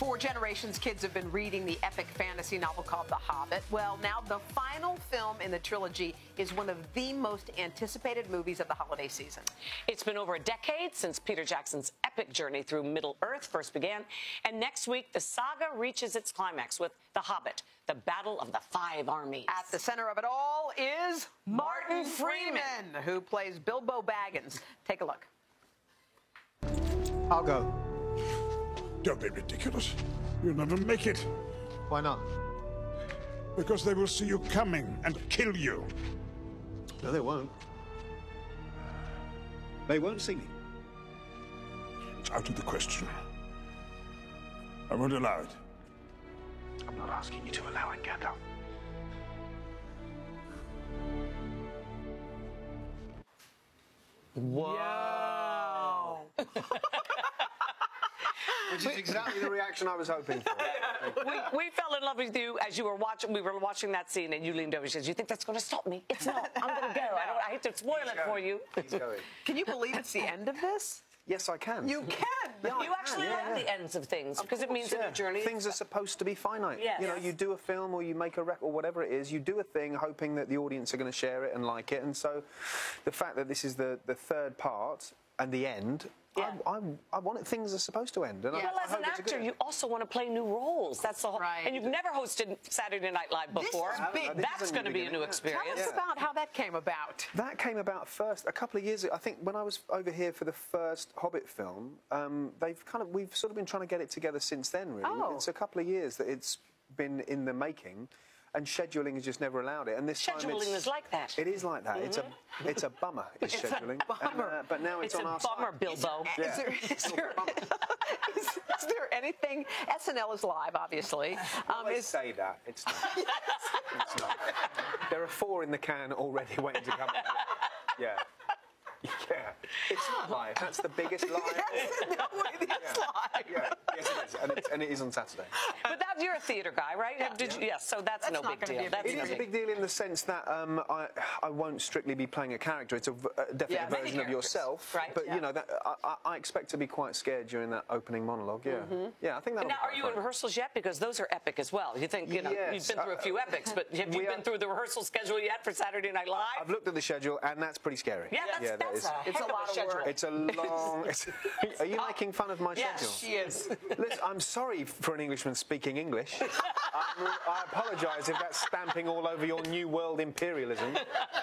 For generations, kids have been reading the epic fantasy novel called The Hobbit. Well, now the final film in the trilogy is one of the most anticipated movies of the holiday season. It's been over a decade since Peter Jackson's epic journey through Middle-earth first began, and next week the saga reaches its climax with The Hobbit, the Battle of the Five Armies. At the center of it all is Martin Freeman, who plays Bilbo Baggins. Take a look. I'll go. Don't be ridiculous. You'll never make it. Why not? Because they will see you coming and kill you. No, they won't. They won't see me. It's out of the question. I won't allow it. I'm not asking you to allow it, Gandalf. Whoa. Which is exactly the reaction I was hoping for. We fell in love with you as you were watching. We were watching that scene, and you leaned over and said, "You think that's going to stop me? It's not. I'm going to go. I hate to spoil it for you." He's going. Can you believe it's the end of this? Yes, I can. You can. You actually love the ends of things because it means a new journey. Things are supposed to be finite. Yes. You know, you do a film or you make a record or whatever it is, you do a thing hoping that the audience are going to share it and like it. And so the fact that this is the third part and the end, Yeah. I want it, things are supposed to end. And Well, as an actor, you also want to play new roles. That's the whole. Right. And you've never hosted Saturday Night Live before. This is big. That's going to be a new experience. Tell us about how that came about. That came about first a couple of years ago. I think when I was over here for the first Hobbit film, we've sort of been trying to get it together since then. Really, Oh. It's a couple of years that it's been in the making, and scheduling has just never allowed it. And this time Scheduling is like that. It is like that. It's a bummer. Is scheduling. bummer. But now it's on our side. It's a bummer, Bilbo. Is there anything? SNL is live, obviously. Always say that. It's not. It's not. There are 4 in the can already waiting to come out. Yeah. Yeah. It's not live. That's the biggest lie. It's live. Yeah. Yes, it is. And it is on Saturday. But you're a theater guy, right? Yes, so that's no not big gonna be deal. a That's big It is a big deal in the sense that I won't strictly be playing a character. It's definitely Yeah, a many version of characters. yourself. Right. But, Yeah. you know, I expect to be quite scared during that opening monologue. Yeah. Yeah, I think that. Now, are you in rehearsals yet? Because those are epic as well. You think, you've Yes. been through a few epics, but have you been through the rehearsal schedule yet for Saturday Night Live? I've looked at the schedule, and that's pretty scary. Yeah, that's a It's heck a lot of schedule. work. It's a long. Are you making fun of my Yes, schedule? She is. Listen, I'm sorry for an Englishman speaking English. I apologise if that's stamping all over your New World imperialism.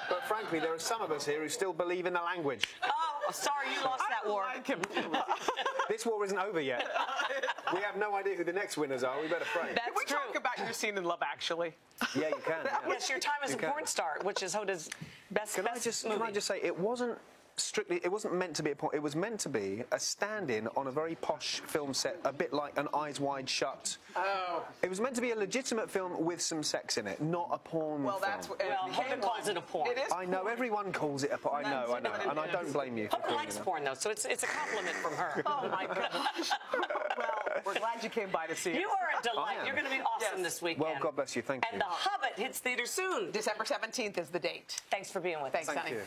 But frankly, there are some of us here who still believe in the language. Oh, sorry you lost that war. This war isn't over yet. We have no idea who the next winners are. We better pray. Can we talk about your scene in Love Actually? Yeah, you can. Yeah. Yes, your time as a porn star, which is Hoda's best Can I just say, it wasn't meant to be a porn. It was meant to be a stand-in on a very posh film set, a bit like an Eyes Wide Shut. Oh. It was meant to be a legitimate film with some sex in it, not a porn Well, film. that's what. Well, Hoda calls it a porn. It is. I know, everyone calls it a porn. I know, and I don't blame you for Hoda calling likes it. porn, though, so it's a compliment from her. Oh my gosh. Well, we're glad you came by to see us. You are a I delight. am. You're going to be awesome Yes. this weekend. Well, God bless you. Thank you. And The Hobbit hits theaters soon. December 17th is the date. Thanks for being with us. Thanks, Thank honey. you.